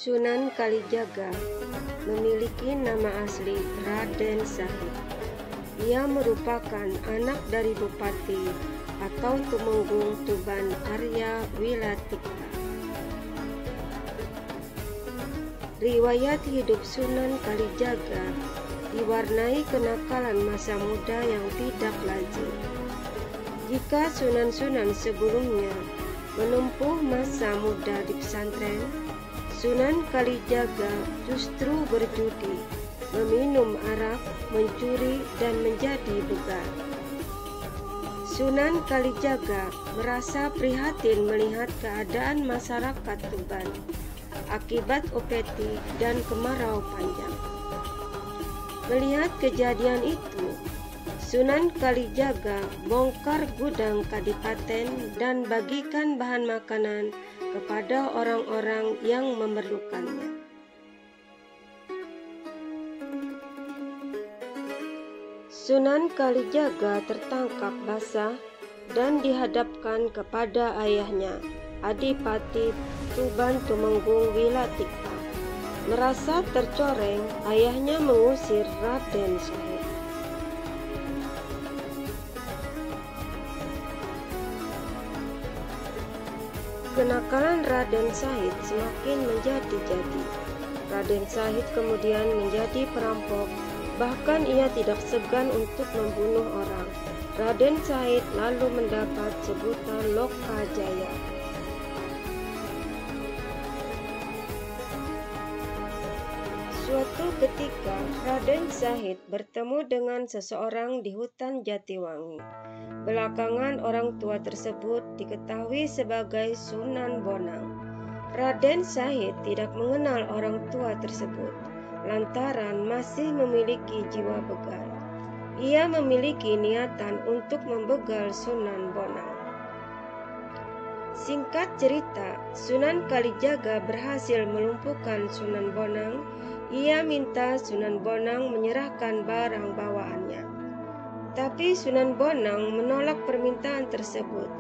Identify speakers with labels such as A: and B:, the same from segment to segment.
A: Sunan Kalijaga memiliki nama asli Raden Sahid. Ia merupakan anak dari Bupati atau Tumenggung Tuban Arya Wilatikta. Riwayat hidup Sunan Kalijaga diwarnai kenakalan masa muda yang tidak lazim. Jika sunan-sunan sebelumnya menempuh masa muda di pesantren, Sunan Kalijaga justru berjudi, meminum arak, mencuri, dan menjadi begal. Sunan Kalijaga merasa prihatin melihat keadaan masyarakat Tuban akibat opeti dan kemarau panjang. Melihat kejadian itu, Sunan Kalijaga bongkar gudang kadipaten dan bagikan bahan makanan kepada orang-orang yang memerlukannya. Sunan Kalijaga tertangkap basah dan dihadapkan kepada ayahnya, Adipati Tuban Tumenggung Wilatikta. Merasa tercoreng, ayahnya mengusir Raden Sahid. Kenakalan Raden Sahid semakin menjadi-jadi. Raden Sahid kemudian menjadi perampok, bahkan ia tidak segan untuk membunuh orang. Raden Sahid lalu mendapat sebutan Lokajaya. Suatu ketika Raden Sahid bertemu dengan seseorang di hutan Jatiwangi. Belakangan orang tua tersebut diketahui sebagai Sunan Bonang. Raden Sahid tidak mengenal orang tua tersebut lantaran masih memiliki jiwa begal. Ia memiliki niatan untuk membegal Sunan Bonang. Singkat cerita, Sunan Kalijaga berhasil melumpuhkan Sunan Bonang. Ia minta Sunan Bonang menyerahkan barang bawaannya. Tapi Sunan Bonang menolak permintaan tersebut.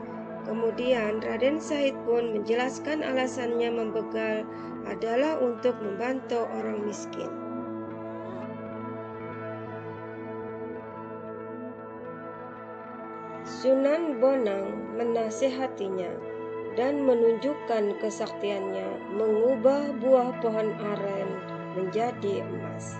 A: Kemudian Raden Sahid pun menjelaskan alasannya membegal adalah untuk membantu orang miskin. Sunan Bonang menasihatinya dan menunjukkan kesaktiannya mengubah buah pohon aren menjadi emas.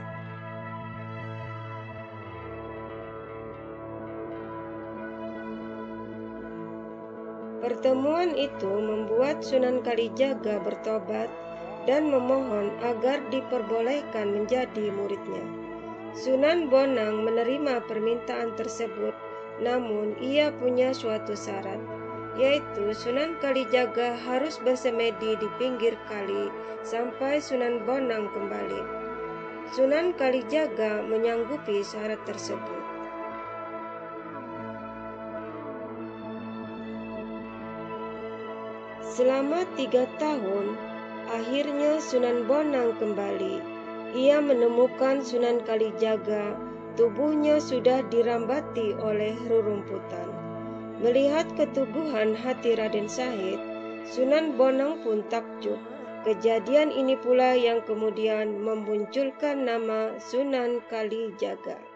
A: Pertemuan itu membuat Sunan Kalijaga bertobat dan memohon agar diperbolehkan menjadi muridnya. Sunan Bonang menerima permintaan tersebut, namun ia punya suatu syarat, yaitu Sunan Kalijaga harus bersemedi di pinggir kali sampai Sunan Bonang kembali. Sunan Kalijaga menyanggupi syarat tersebut. Selama 3 tahun, akhirnya Sunan Bonang kembali. Ia menemukan Sunan Kalijaga, tubuhnya sudah dirambati oleh rerumputan. Melihat keteguhan hati Raden Sahid, Sunan Bonang pun takjub. Kejadian ini pula yang kemudian memunculkan nama Sunan Kalijaga.